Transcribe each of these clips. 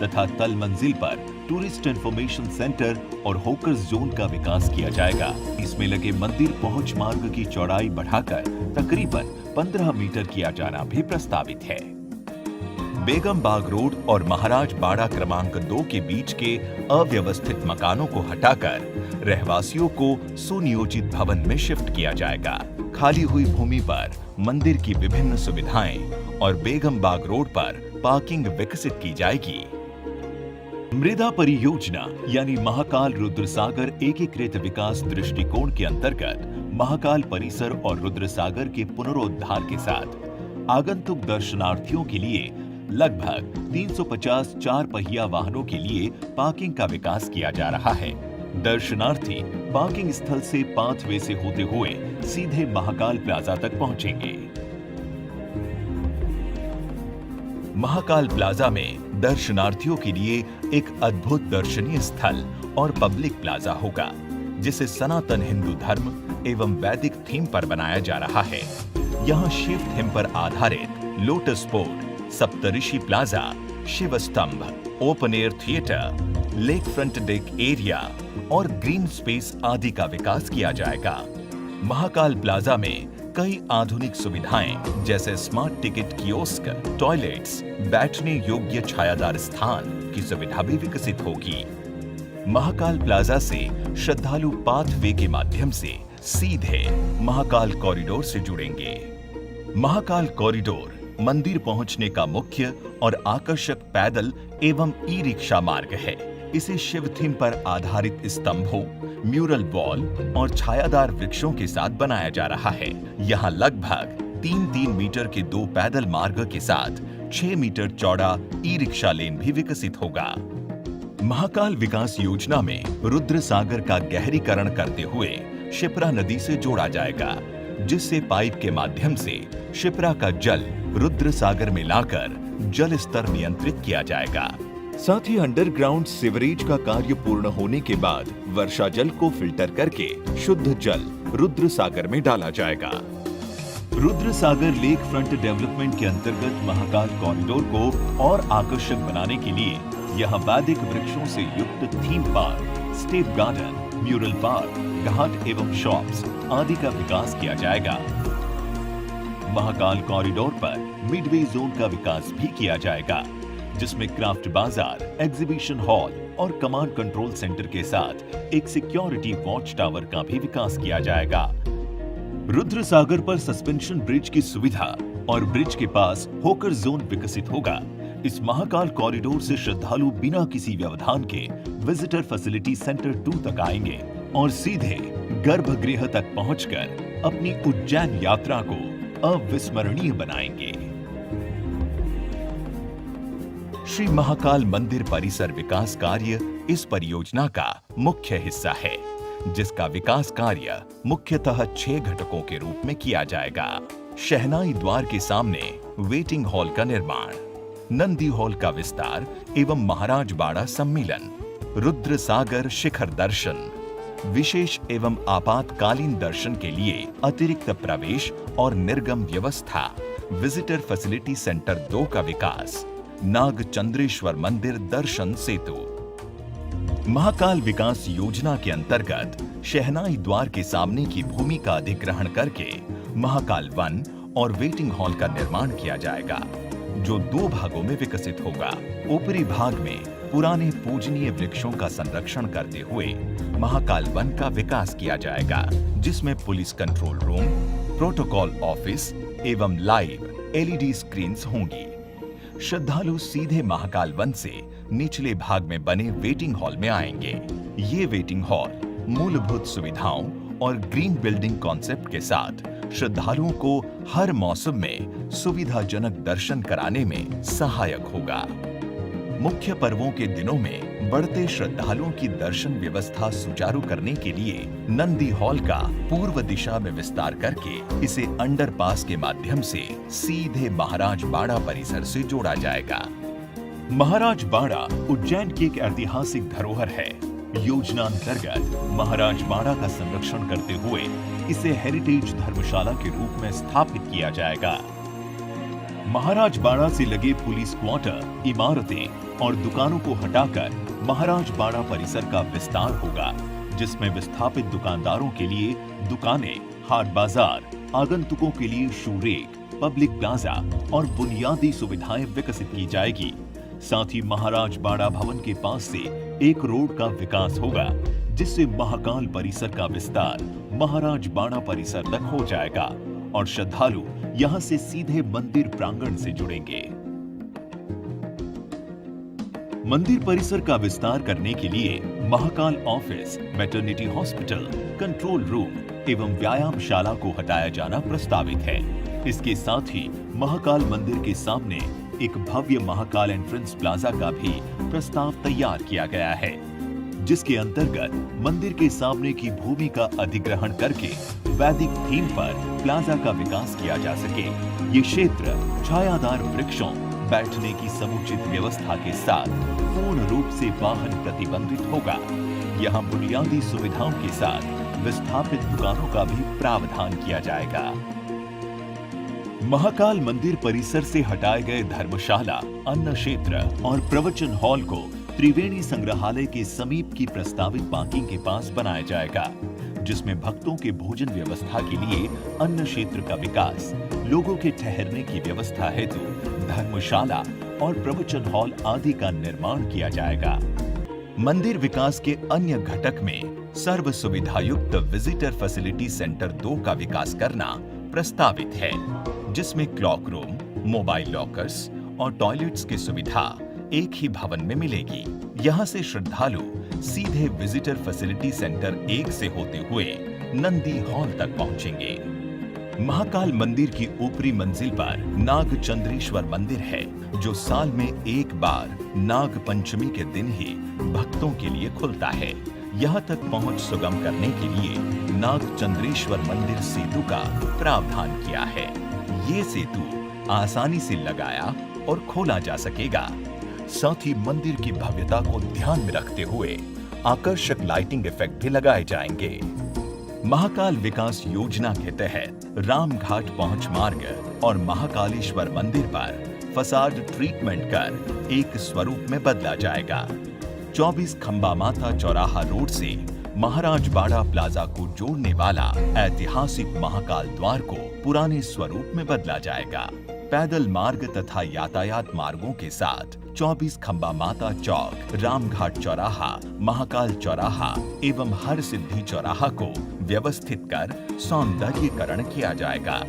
तथा तल मंजिल पर टूरिस्ट इंफॉर्मेशन सेंटर और होकर्स जोन का विकास किया जाएगा। इसमें लगे मंदिर पहुंच मार्ग की चौड़ाई बढ़ाकर तकरीबन 15 मीटर किया जाना भी प्रस्तावित है। बेगम बाग रोड और महाराज बाड़ा क्रमांक 2 के बीच के अव्यवस्थित मकानों को हटाकर रहवासियों को सुनियोजित भवन में शिफ्ट किया जाएगा। खाली हुई भूमि पर मंदिर की विभिन्न सुविधाएं और बेगम बाग रोड पर पार्किंग विकसित की जाएगी। मृदा परियोजना यानी महाकाल रुद्रसागर एकीकृत विकास दृष्टिकोण के अंतर्गत महाकाल परिसर और रुद्रसागर के पुनरोद्धार के साथ आगंतुक दर्शनार्थियों के लिए लगभग 350 चार पहिया वाहनों के लिए पार्किंग का विकास किया जा रहा है। दर्शनार्थी पार्किंग स्थल से पाथवे से होते हुए सीधे महाकाल प्लाजा तक पहुंचेंगे। महाकाल प्लाजा में दर्शनार्थियों के लिए एक अद्भुत दर्शनीय स्थल और पब्लिक प्लाजा होगा, जिसे सनातन हिंदू धर्म एवं वैदिक थीम पर बनाया जा रहा है। यहाँ शिव थीम पर आधारित लोटस पोर्ट, सप्तऋषि प्लाजा, शिव स्तंभ, open air theatre, lake front deck area और ग्रीन स्पेस आदि का विकास किया जाएगा। महाकाल प्लाजा में कई आधुनिक सुविधाएं जैसे स्मार्ट टिकट कियोस्क, टॉयलेट्स, बैठने योग्य छायादार स्थान की सुविधा भी विकसित होगी। महाकाल प्लाजा से श्रद्धालु पाथवे के माध्यम से सीधे महाकाल कॉरिडोर से जुड़ेंगे। महाकाल कॉरिडोर मंदिर पहुंचने का मुख्य और आकर्षक पैदल एवं ई रिक्शा मार्ग है। इसे शिव थीम पर आधारित स्तंभों, म्यूरल वॉल और छायादार वृक्षों के साथ बनाया जा रहा है। यहाँ लगभग 3-3 मीटर के 2 पैदल मार्ग के साथ 6 मीटर चौड़ा ई रिक्शा लेन भी विकसित होगा। महाकाल विकास योजना में रुद्रसागर का गहरीकरण करते हुए शिप्रा नदी से जोड़ा जाएगा, जिससे पाइप के माध्यम से शिप्रा का जल रुद्रसागर में लाकर जल स्तर नियंत्रित किया जाएगा। साथ ही अंडरग्राउंड सीवरेज का कार्य पूर्ण होने के बाद वर्षा जल को फिल्टर करके शुद्ध जल रुद्रसागर में डाला जाएगा। रुद्रसागर लेक फ्रंट डेवलपमेंट के अंतर्गत महाकाल कॉरिडोर को और आकर्षक बनाने के लिए यहाँ वैदिक वृक्षों से युक्त theme park, step garden, mural park, घाट एवं शॉप्स आदि का विकास किया जाएगा। महाकाल कॉरिडोर पर मिडवे जोन का विकास भी किया जाएगा, जिसमें क्राफ्ट बाजार, एग्जीबिशन हॉल और कमांड कंट्रोल सेंटर के साथ एक सिक्योरिटी वॉच टावर का भी विकास किया जाएगा। रुद्रसागर पर सस्पेंशन ब्रिज की सुविधा और ब्रिज के पास होकर जोन विकसित होगा। इस महाकाल कॉरिडोर से श्रद्धालु बिना किसी व्यवधान के विजिटर फैसिलिटी सेंटर 2 तक आएंगे और सीधे गर्भगृह तक पहुंचकर अपनी उज्जैन यात्रा को अविस्मरणीय बनाएंगे। श्री महाकाल मंदिर परिसर विकास कार्य इस परियोजना का मुख्य हिस्सा है, जिसका विकास कार्य मुख्यतः 6 घटकों के रूप में किया जाएगा। शहनाई द्वार के सामने वेटिंग हॉल का निर्माण, नंदी हॉल का विस्तार एवं महाराज बाड़ा सम्मेलन, रुद्रसागर शिखर दर्शन, विशेष एवं आपातकालीन दर्शन के लिए अतिरिक्त प्रवेश और निर्गम व्यवस्था, विजिटर फैसिलिटी सेंटर 2 का विकास, नागचंद्रेश्वर मंदिर दर्शन सेतु। महाकाल विकास योजना के अंतर्गत शहनाई द्वार के सामने की भूमि का अधिग्रहण करके महाकाल वन और वेटिंग हॉल का निर्माण किया जाएगा, जो 2 भागों में विकसित होगा। ऊपरी भाग में पुराने पूजनीय वृक्षों का संरक्षण करते हुए महाकाल वन का विकास किया जाएगा, जिसमें police control room, protocol office एवं लाइव LED स्क्रीन्स होंगी। श्रद्धालु सीधे महाकाल वन से निचले भाग में बने वेटिंग हॉल में आएंगे। ये वेटिंग हॉल मूलभूत सुविधाओं और ग्रीन बिल्डिंग कॉन्सेप्ट के साथ श्रद्धालुओं को हर मौसम में सुविधाजनक दर्शन कराने में सहायक होगा। मुख्य पर्वों के दिनों में बढ़ते श्रद्धालुओं की दर्शन व्यवस्था सुचारू करने के लिए नंदी हॉल का पूर्व दिशा में विस्तार करके इसे अंडरपास के माध्यम से सीधे महाराज बाड़ा परिसर से जोड़ा जाएगा। महाराज बाड़ा उज्जैन की एक ऐतिहासिक धरोहर है। योजना अंतर्गत महाराज बाड़ा का संरक्षण करते हुए इसे हेरिटेज धर्मशाला के रूप में स्थापित किया जाएगा। महाराज बाड़ा से लगे पुलिस क्वार्टर, इमारतें और दुकानों को हटाकर महाराज बाड़ा परिसर का विस्तार होगा, जिसमें विस्थापित दुकानदारों के लिए दुकानें, हाट बाजार, आगंतुकों के लिए शू रेक, पब्लिक प्लाजा और बुनियादी सुविधाएं विकसित की जाएगी। साथ ही महाराज बाड़ा भवन के पास से एक रोड का विकास होगा, जिससे महाकाल परिसर का विस्तार महाराज बाड़ा परिसर तक हो जाएगा और श्रद्धालु यहां से सीधे मंदिर प्रांगण से जुड़ेंगे। मंदिर परिसर का विस्तार करने के लिए Mahakal office, maternity hospital, control room एवं व्यायामशाला को हटाया जाना प्रस्तावित है। इसके साथ ही महाकाल मंदिर के सामने एक भव्य महाकाल एंट्रेंस प्लाजा का भी प्रस्ताव तैयार किया गया है, जिसके अंतर्गत मंदिर के सामने की भूमि का अधिग्रहण करके वैदिक थीम पर प्लाजा का विकास किया जा सके। ये क्षेत्र छायादार वृक्षों, बैठने की समुचित व्यवस्था के साथ पूर्ण रूप से वाहन प्रतिबंधित होगा। यहाँ बुनियादी सुविधाओं के साथ विस्थापित दुकानों का भी प्रावधान किया जाएगा। महाकाल मंदिर परिसर से हटाए गए धर्मशाला, अन्न क्षेत्र और प्रवचन हॉल को त्रिवेणी संग्रहालय के समीप की प्रस्तावित पार्किंग के पास बनाया जाएगा, जिसमें भक्तों के भोजन व्यवस्था के लिए अन्न क्षेत्र का विकास, लोगों के ठहरने की व्यवस्था हेतु धर्मशाला और प्रवचन हॉल आदि का निर्माण किया जाएगा। मंदिर विकास के अन्य घटक में सर्व सुविधायुक्त विजिटर फैसिलिटी सेंटर 2 का विकास करना प्रस्तावित है, जिसमें क्लॉक रूम, मोबाइल लॉकर्स और टॉयलेट्स की सुविधा एक ही भवन में मिलेगी। यहाँ से श्रद्धालु सीधे विजिटर फैसिलिटी सेंटर 1 से होते हुए नंदी हॉल तक पहुंचेंगे। महाकाल मंदिर की ऊपरी मंजिल पर नागचंद्रेश्वर मंदिर है, जो साल में एक बार नाग पंचमी के दिन ही भक्तों के लिए खुलता है। यहाँ तक पहुंच सुगम करने के लिए नागचंद्रेश्वर मंदिर सेतु का प्रावधान किया है। ये सेतु आसानी से लगाया और खोला जा सकेगा। साथ ही मंदिर की भव्यता को ध्यान में रखते हुए आकर्षक लाइटिंग इफेक्ट भी लगाए जाएंगे। महाकाल विकास योजना के तहत रामघाट पहुंच मार्ग और महाकालेश्वर मंदिर पर फसाड ट्रीटमेंट कर एक स्वरूप में बदला जाएगा। 24 खंबा माता चौराहा रोड से महाराज बाड़ा प्लाजा को जोड़ने वाला ऐतिहासिक महाकाल द्वार को पुराने स्वरूप में बदला जाएगा। पैदल मार्ग तथा यातायात मार्गों के साथ 24 खंबा माता चौक, रामघाट चौराहा, महाकाल चौराहा एवं हर सिद्धि चौराहा को व्यवस्थित कर सौंदर्यीकरण किया जाएगा।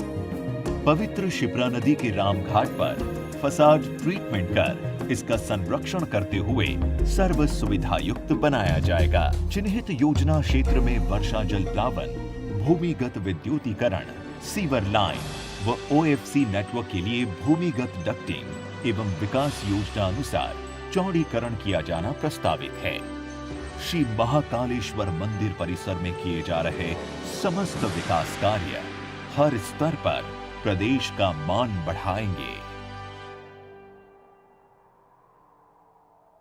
पवित्र शिप्रा नदी के रामघाट पर फसाड ट्रीटमेंट कर इसका संरक्षण करते हुए सर्व सुविधा युक्त बनाया जाएगा। चिन्हित योजना क्षेत्र में वर्षा जल प्लावन, भूमिगत विद्युतीकरण, सीवर लाइन व ओएफसी नेटवर्क के लिए भूमिगत डक्टिंग एवं विकास योजना अनुसार चौड़ीकरण किया जाना प्रस्तावित है। श्री महाकालेश्वर मंदिर परिसर में किए जा रहे समस्त विकास कार्य हर स्तर पर प्रदेश का मान बढ़ाएंगे।